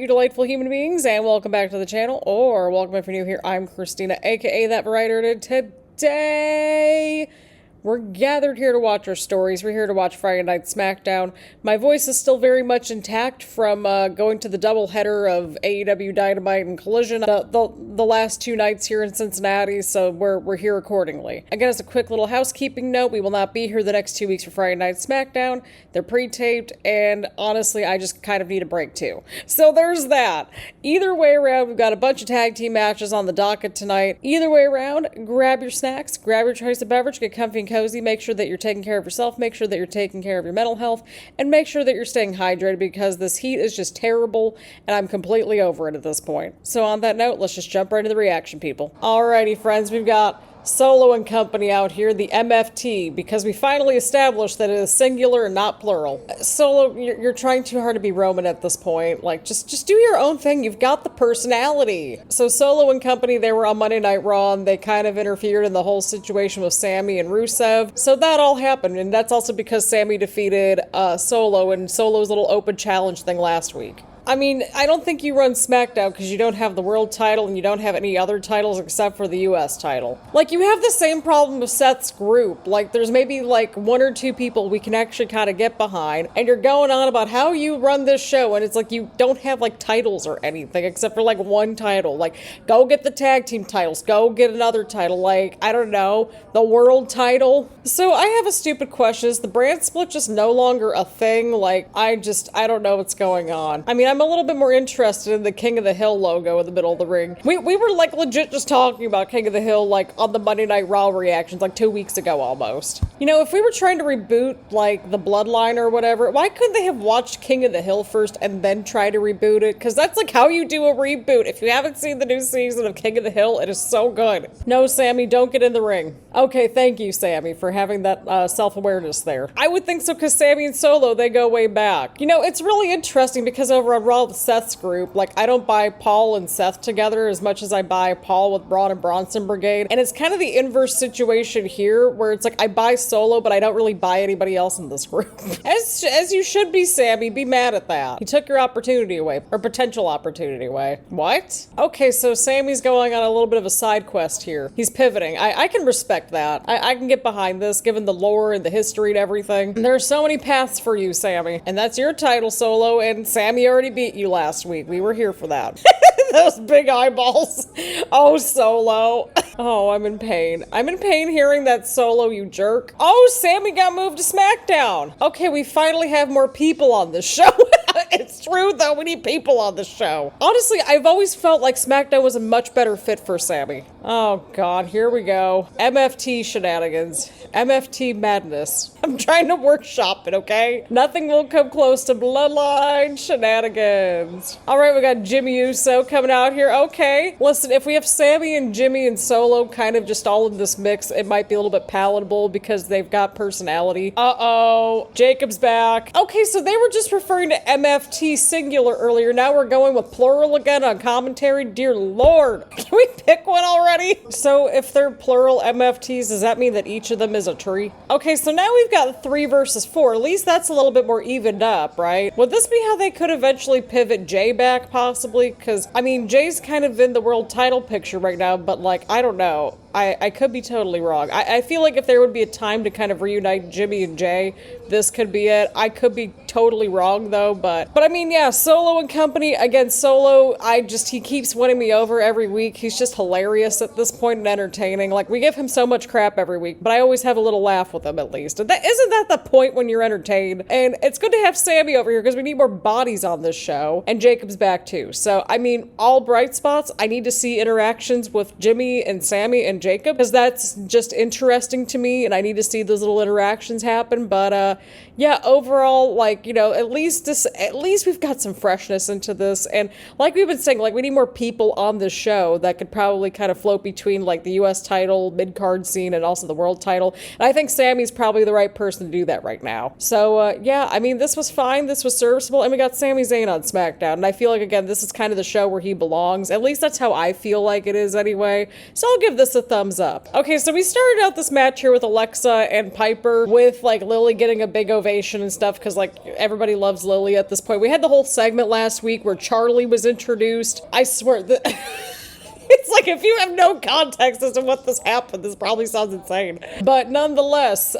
you delightful human beings, and welcome back to the channel, or welcome if you're new here. I'm Christina, aka That Writer, and today we're gathered here to watch our stories. We're here to watch Friday Night Smackdown. My voice is still very much intact from going to the doubleheader of AEW Dynamite and Collision the last two nights here in Cincinnati, so we're here accordingly. Again, as a quick little housekeeping note, we will not be here the next 2 weeks for Friday Night Smackdown. They're pre-taped, and honestly, I just kind of need a break too. So there's that. Either way around, we've got a bunch of tag team matches on the docket tonight. Either way around, grab your snacks, grab your choice of beverage, get comfy and cozy, make sure that you're taking care of yourself, make sure that you're taking care of your mental health, and make sure that you're staying hydrated because this heat is just terrible, and I'm completely over it at this point. So on that note, let's just jump right into the reaction, people. Alrighty, friends, we've got Solo and company out here, the MFT, because we finally established that it is singular and not plural. Solo, you're trying too hard to be Roman at this point. Like, just do your own thing. You've got the personality. So Solo and company, they were on Monday Night Raw, and they kind of interfered in the whole situation with Sami and Rusev. So that all happened, and that's also because Sami defeated Solo in Solo's little open challenge thing last week. I mean, I don't think you run SmackDown because you don't have the world title and you don't have any other titles except for the US title. Like, you have the same problem with Seth's group. Like, there's maybe like one or two people we can actually kind of get behind, and you're going on about how you run this show, and it's like you don't have like titles or anything except for like one title. Like, go get the tag team titles, go get another title, like, I don't know, the world title. So I have a stupid question. Is the brand split just no longer a thing? Like, I don't know what's going on. I mean, I'm a little bit more interested in the King of the Hill logo in the middle of the ring. We were like legit just talking about King of the Hill like on the Monday Night Raw reactions like 2 weeks ago almost. You know, if we were trying to reboot like the Bloodline or whatever, why couldn't they have watched King of the Hill first and then try to reboot it? Because that's like how you do a reboot. If you haven't seen the new season of King of the Hill, it is so good. No, Sami, don't get in the ring. Okay, thank you, Sami, for having that self-awareness there. I would think so because Sami and Solo, they go way back. You know, it's really interesting because over on Raw with Seth's group, like, I don't buy Paul and Seth together as much as I buy Paul with Braun and Bronson Brigade, and it's kind of the inverse situation here where it's like I buy Solo but I don't really buy anybody else in this group. As you should be, Sami. Be mad at that. He took your opportunity away, or potential opportunity away. What? Okay, so Sami's going on a little bit of a side quest here. He's pivoting. I can respect that. I can get behind this given the lore and the history and everything. There are so many paths for you, Sami, and that's your title, Solo, and Sami already beat you last week. We were here for that. Those big eyeballs. Oh, Solo. Oh, I'm in pain. I'm in pain hearing that, Solo, you jerk. Oh, Sami got moved to SmackDown. Okay, we finally have more people on this show. It's true, though. We need people on the show. Honestly, I've always felt like SmackDown was a much better fit for Sami. Oh, God. Here we go. MFT shenanigans. MFT madness. I'm trying to workshop it, okay? Nothing will come close to Bloodline shenanigans. All right, we got Jimmy Uso coming out here. Okay. Listen, if we have Sami and Jimmy and Solo kind of just all in this mix, it might be a little bit palatable because they've got personality. Uh-oh. Jacob's back. Okay, so they were just referring to MFT singular earlier. Now we're going with plural again on commentary. Dear Lord. Can we pick one already? So if they're plural MFTs, does that mean that each of them is a tree? Okay, so now we've got 3 versus 4. At least that's a little bit more evened up, right? Would this be how they could eventually pivot Jay back, possibly? Because, I mean, Jay's kind of in the world title picture right now, but, like, I don't know. I could be totally wrong. I feel like if there would be a time to kind of reunite Jimmy and Jay, this could be it. I could be totally wrong, though, but I mean, yeah, Solo and company. Again, Solo, he keeps winning me over every week. He's just hilarious at this point and entertaining. Like, we give him so much crap every week, but I always have a little laugh with him at least. And isn't that the point when you're entertained? And it's good to have Sami over here because we need more bodies on this show. And Jacob's back too. So, I mean, all bright spots. I need to see interactions with Jimmy and Sami and Jacob because that's just interesting to me and I need to see those little interactions happen. But yeah, overall, like, you know, at least we've got some freshness into this, and like we've been saying, like, we need more people on this show that could probably kind of float between like the US title, mid-card scene, and also the world title, and I think Sami's probably the right person to do that right now. So yeah, I mean, this was fine, this was serviceable, and we got Sami Zayn on SmackDown, and I feel like, again, this is kind of the show where he belongs. At least that's how I feel like it is anyway, so I'll give this a thumbs thumbs up. Okay, so we started out this match here with Alexa and Piper, with like Lily getting a big ovation and stuff, because like everybody loves Lily at this point. We had the whole segment last week where Charlie was introduced. I swear that it's like, if you have no context as to what this happened, this probably sounds insane. But nonetheless,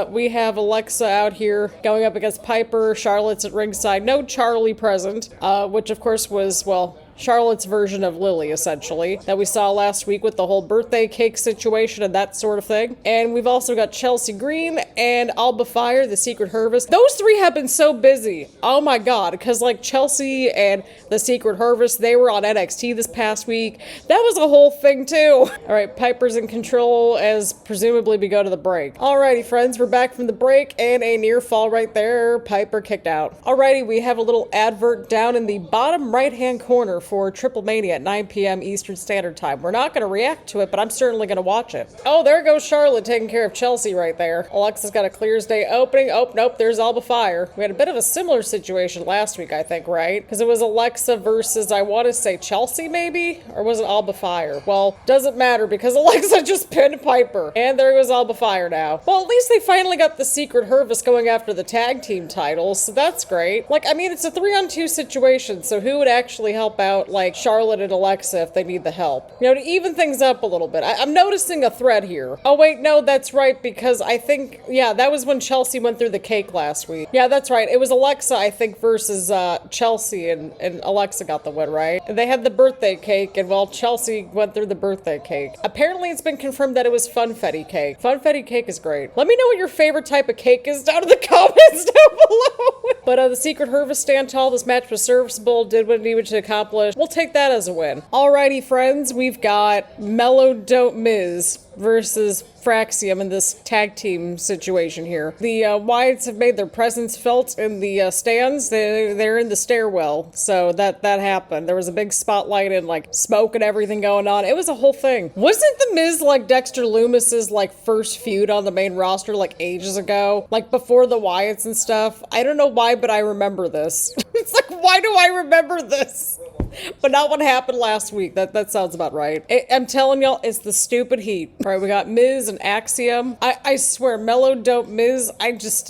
we have Alexa out here going up against Piper. Charlotte's at ringside. No Charlie present, which of course was, well, Charlotte's version of Lily, essentially, that we saw last week with the whole birthday cake situation and that sort of thing. And we've also got Chelsea Green and Alba Fire, the Secret Harvest. Those three have been so busy. Oh my god, because like Chelsea and the Secret Harvest, they were on NXT this past week. That was a whole thing too. Alright, Piper's in control as presumably we go to the break. Alrighty friends, we're back from the break and a near fall right there. Piper kicked out. Alrighty, we have a little advert down in the bottom right hand corner for Triple Mania at 9 p.m. Eastern Standard Time. We're not going to react to it, but I'm certainly going to watch it. Oh, there goes Charlotte taking care of Chelsea right there. Alexa's got a clear as day opening. Oh, nope, there's Alba Fire. We had a bit of a similar situation last week, I think, right? Because it was Alexa versus, I want to say Chelsea, maybe? Or was it Alba Fire? Well, doesn't matter because Alexa just pinned Piper. And there goes Alba Fire now. Well, at least they finally got the Secret Harvest going after the tag team titles, so that's great. Like, I mean, it's a 3-on-2 situation, so who would actually help out like Charlotte and Alexa if they need the help? You know, to even things up a little bit. I'm noticing a thread here. Oh wait, no, that's right, because I think, yeah, that was when Chelsea went through the cake last week. Yeah, that's right. It was Alexa, I think, versus Chelsea, and Alexa got the win, right? And they had the birthday cake, and well, Chelsea went through the birthday cake. Apparently, it's been confirmed that it was funfetti cake. Funfetti cake is great. Let me know what your favorite type of cake is down in the comments down below. But the Secret Harvest stand tall. This match was serviceable, did what it needed to accomplish. We'll take that as a win. Alrighty, friends, we've got Melo Don't Miz versus Fraxiom in this tag team situation here. The Wyatts have made their presence felt in the stands. They're in the stairwell, so that happened. There was a big spotlight and like smoke and everything going on. It was a whole thing. Wasn't the Miz like Dexter Loomis's like first feud on the main roster like ages ago? Like before the Wyatts and stuff? I don't know why, but I remember this. It's like, why do I remember this? But not what happened last week. That sounds about right. I'm telling y'all, it's the stupid heat. All right, we got Miz and Axiom. I swear, Melo Dope Miz,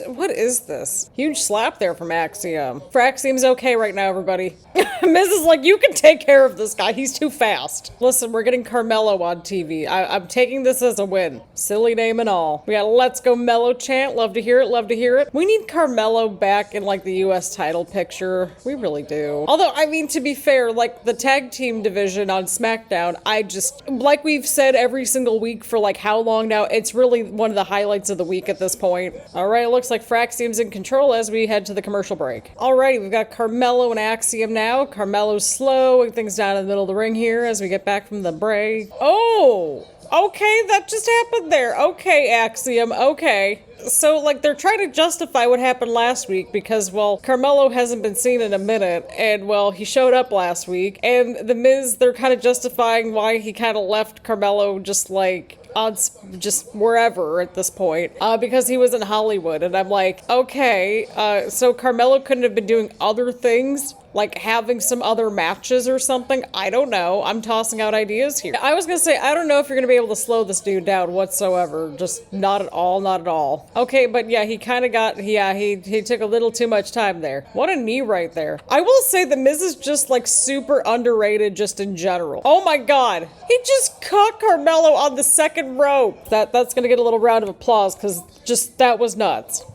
what is this? Huge slap there from Axiom. Fraxiom's okay right now, everybody. Miz is like, you can take care of this guy. He's too fast. Listen, we're getting Carmelo on TV. I'm taking this as a win. Silly name and all. We got a Let's Go Melo chant. Love to hear it. Love to hear it. We need Carmelo back in like the US title picture. We really do. Although, I mean, to be fair, like the tag team division on SmackDown, I just, like we've said every single week for like how long now, it's really one of the highlights of the week at this point. All right, it looks like Fraxiom's in control as we head to the commercial break. Alrighty, we've got Carmelo and Axiom now. Carmelo's slowing things down in the middle of the ring here as we get back from the break. Oh, okay, that just happened there. Okay, Axiom, okay. So, like, they're trying to justify what happened last week because, well, Carmelo hasn't been seen in a minute, and, well, he showed up last week, and The Miz, they're kind of justifying why he kind of left Carmelo just, like, on just wherever at this point, because he was in Hollywood, and I'm like, okay, so Carmelo couldn't have been doing other things, like having some other matches or something? I don't know. I'm tossing out ideas here. I was gonna say, I don't know if you're gonna be able to slow this dude down whatsoever. Just not at all, not at all. Okay, but yeah, he kind of got, yeah, he took a little too much time there. What a knee right there. I will say the Miz is just like super underrated just in general. Oh my god. He just caught Carmelo on the second rope. That's gonna get a little round of applause because just that was nuts.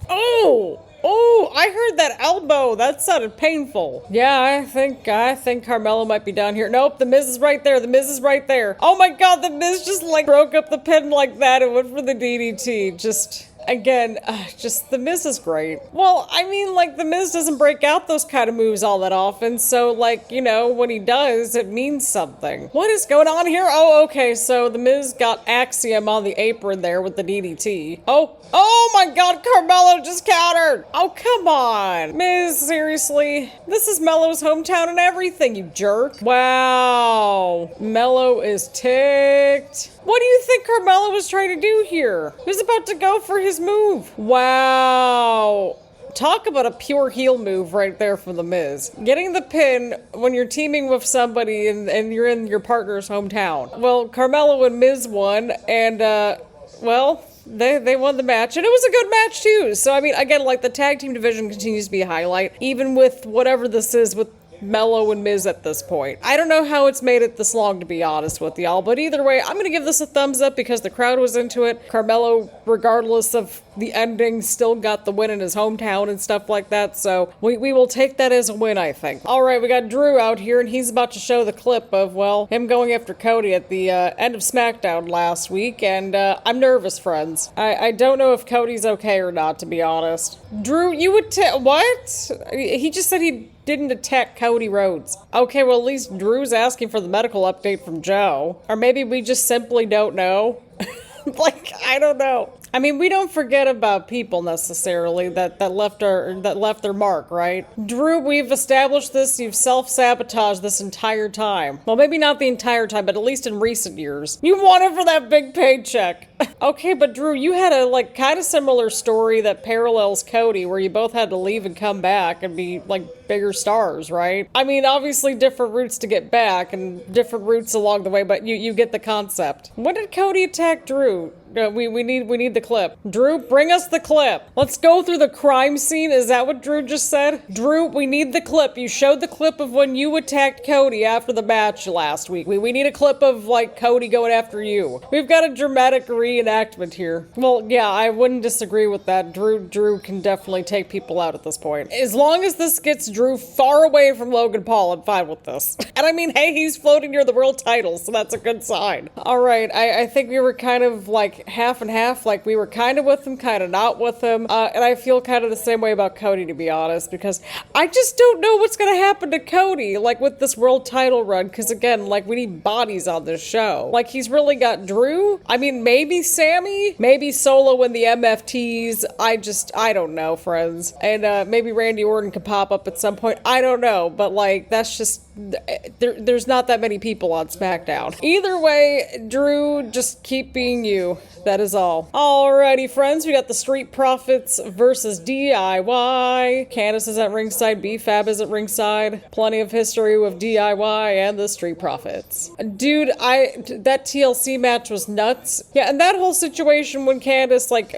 Oh, I heard that elbow. That sounded painful. Yeah, I think Carmelo might be down here. Nope, the Miz is right there. The Miz is right there. Oh my god, the Miz just like broke up the pin like that and went for the DDT. Just... Again, just The Miz is great. Well, I mean, like, The Miz doesn't break out those kind of moves all that often, so, like, you know, when he does, it means something. What is going on here? Oh, okay, so The Miz got Axiom on the apron there with the DDT. Oh my god, Carmelo just countered! Oh, come on! Miz, seriously? This is Melo's hometown and everything, you jerk. Wow. Melo is ticked. What do you think Carmelo was trying to do here? He was about to go for his move. Wow. Talk about a pure heel move right there from The Miz. Getting the pin when you're teaming with somebody and you're in your partner's hometown. Well, Carmelo and Miz won, and, well, they won the match, and it was a good match, too. So, I mean, again, like, the tag team division continues to be a highlight, even with whatever this is with Melo and Miz at this point. I don't know how it's made it this long, to be honest with y'all, but either way, I'm gonna give this a thumbs up because the crowd was into it. Carmelo, regardless of the ending, still got the win in his hometown and stuff like that, so we will take that as a win, I think. Alright, we got Drew out here, and he's about to show the clip of, well, him going after Cody at the end of Smackdown last week, and I'm nervous, friends. I don't know if Cody's okay or not, to be honest. Drew, you would what? He just said he didn't attack Cody Rhodes. Okay, well, at least Drew's asking for the medical update from Joe. Or maybe we just simply don't know. Like, I don't know. I mean, we don't forget about people necessarily that left their mark, right? Drew, we've established this. You've self-sabotaged this entire time. Well, maybe not the entire time, but at least in recent years. You wanted for that big paycheck. Okay, but Drew, you had a, like, kind of similar story that parallels Cody, where you both had to leave and come back and be, like, bigger stars, right? I mean, obviously different routes to get back and different routes along the way, but you get the concept. When did Cody attack Drew? We need the clip. Drew, bring us the clip. Let's go through the crime scene. Is that what Drew just said? Drew, we need the clip. You showed the clip of when you attacked Cody after the match last week. We need a clip of, like, Cody going after you. We've got a dramatic reenactment here. Well, yeah, I wouldn't disagree with that. Drew can definitely take people out at this point. As long as this gets Drew far away from Logan Paul, I'm fine with this. And I mean, hey, he's floating near the world title, so that's a good sign. All right, I think we were kind of, like, half and half. Like, we were kind of with him, kind of not with him. And I feel kind of the same way about Cody, to be honest, because I just don't know what's going to happen to Cody, like, with this world title run, because again, like, we need bodies on this show. Like, he's really got Drew. I mean, maybe Sami, maybe Solo in the MFTs. I don't know, friends. And maybe Randy Orton could pop up at some point. I don't know, but, like, that's just, there's not that many people on SmackDown. Either way, Drew, just keep being you. That is all. Alrighty, friends, we got the Street Profits versus DIY. Candace is at ringside, B-Fab is at ringside. Plenty of history with DIY and the Street Profits. Dude, that TLC match was nuts. Yeah, and that whole situation when Candace, like,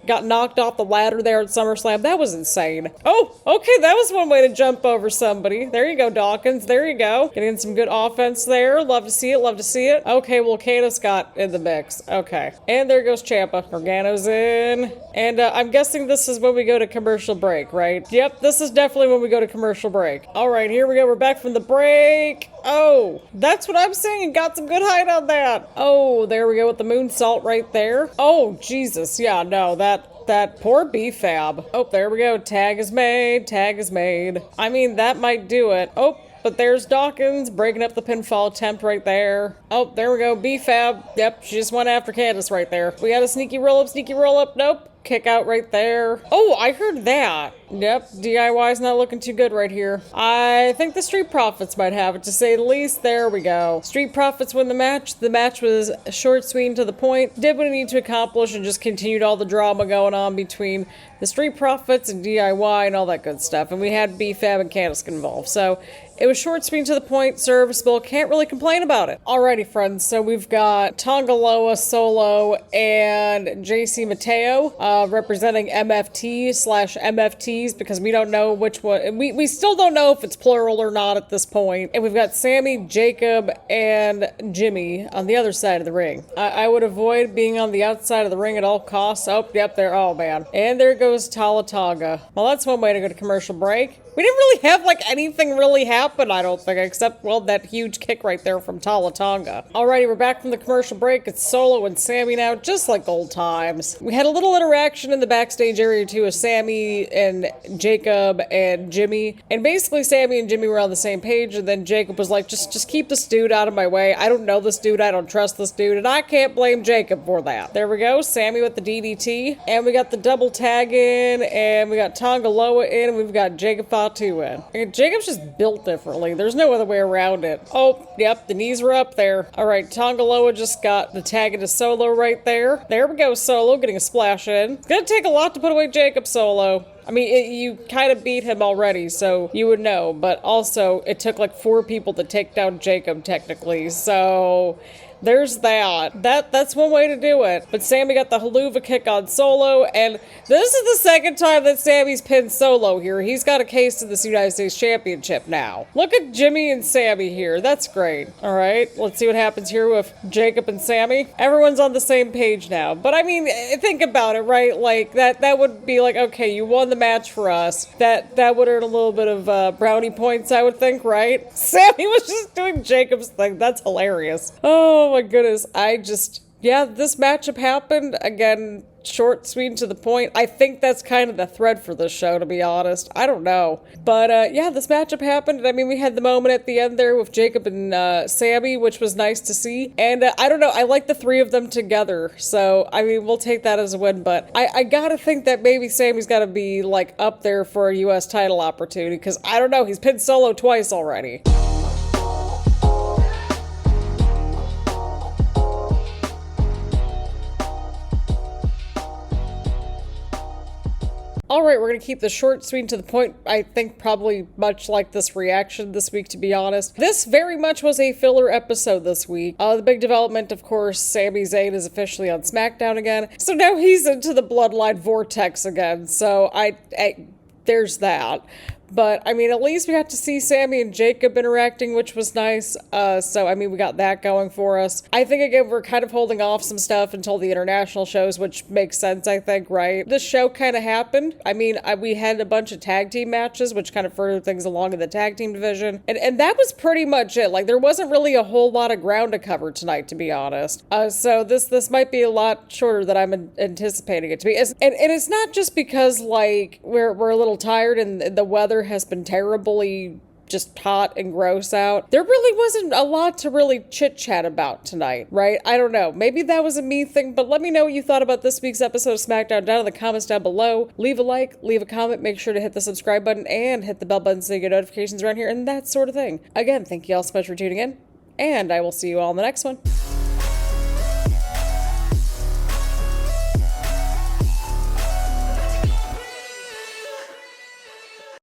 got knocked off the ladder there at SummerSlam. That was insane. Oh, okay, that was one way to jump over somebody. There you go, Dawkins. There you go. Getting some good offense there. Love to see it. Love to see it. Okay, well, Candace got in the mix. Okay. And there goes Ciampa. Gargano's in. And I'm guessing this is when we go to commercial break, right? Yep, this is definitely when we go to commercial break. All right, here we go. We're back from the break. Oh, that's what I'm saying. Got some good height on that. Oh, there we go with the moonsault right there. Oh, Jesus. Yeah, no, that poor B-Fab. Oh, there we go. Tag is made. Tag is made. I mean, that might do it. Oh, but there's Dawkins breaking up the pinfall attempt right there. Oh, there we go. B-Fab. Yep, she just went after Candace right there. We got a sneaky roll-up, sneaky roll-up. Nope. Kick out right there. Oh, I heard that. Yep, DIY's not looking too good right here. I think the Street Profits might have it, to say the least. There we go. Street Profits win the match. The match was short, sweet, and to the point. Did what it needed to accomplish and just continued all the drama going on between the Street Profits and DIY and all that good stuff. And we had B-Fab and Candace involved. So it was short, sweet, and to the point, serviceable. Can't really complain about it. Alrighty, friends. So we've got Tonga Loa, Solo, and JC Mateo representing MFT/MFTs because we don't know which one. We still don't know if it's plural or not at this point. And we've got Sammy, Jacob, and Jimmy on the other side of the ring. I would avoid being on the outside of the ring at all costs. Oh, yep, there. Oh, man. And there goes Tala Tonga. Well, that's one way to go to commercial break. We didn't really have, like, anything really happen, I don't think, except, well, that huge kick right there from Tala Tonga. Alrighty, we're back from the commercial break. It's Solo and Sammy now, just like old times. We had a little interaction in the backstage area, too, with Sammy and Jacob and Jimmy. And basically, Sammy and Jimmy were on the same page, and then Jacob was like, just keep this dude out of my way. I don't know this dude. I don't trust this dude, and I can't blame Jacob for that. There we go. Sammy with the DDT. And we got the double tag in, and we got Tonga Loa in, and we've got Jacob Fatu in. And Jacob's just built differently. There's no other way around it. Oh, yep, the knees were up there. All right, Tonga Loa just got the tag into Solo right there. There we go, Solo getting a splash in. It's gonna take a lot to put away Jacob, Solo. I mean, you kind of beat him already, so you would know. But also, it took like 4 people to take down Jacob, technically. So there's that. That's one way to do it. But Sami got the haluva kick on Solo, and this is the second time that Sami's pinned Solo here. He's got a case of this United States Championship now. Look at Jimmy and Sami here. That's great. All right, let's see what happens here with Jacob and Sami. Everyone's on the same page now. But I mean, think about it, right? Like that would be like, okay, you won the match for us. That would earn a little bit of brownie points, I would think, right? Sami was just doing Jacob's thing. That's hilarious. Oh my goodness. Yeah, this matchup happened. Again, short, sweet, and to the point. I think that's kind of the thread for this show, to be honest. I don't know. But yeah, this matchup happened. I mean, we had the moment at the end there with Jacob and Sami, which was nice to see. And I don't know, I like the 3 of them together. So, I mean, we'll take that as a win. But I gotta think that maybe Sami's gotta be, like, up there for a U.S. title opportunity. Because, I don't know, he's pinned Solo twice already. Alright, we're going to keep this short, sweet, and to the point. I think probably much like this reaction this week, to be honest. This very much was a filler episode this week. The big development, of course, Sami Zayn is officially on SmackDown again. So now he's into the Bloodline Vortex again. So there's that. But, I mean, at least we got to see Sami and Jacob interacting, which was nice. So, I mean, we got that going for us. I think, again, we're kind of holding off some stuff until the international shows, which makes sense, I think, right? This show kind of happened. I mean, we had a bunch of tag team matches, which kind of furthered things along in the tag team division. And that was pretty much it. Like, there wasn't really a whole lot of ground to cover tonight, to be honest. So this might be a lot shorter than I'm anticipating it to be. And it's not just because, like, we're a little tired and the weather has been terribly just hot and gross out. There really wasn't a lot to really chit-chat about tonight, right? I don't know. Maybe that was a me thing, but let me know what you thought about this week's episode of SmackDown down in the comments down below. Leave a like, leave a comment, make sure to hit the subscribe button and hit the bell button so you get notifications around here and that sort of thing. Again, thank you all so much for tuning in, and I will see you all in the next one.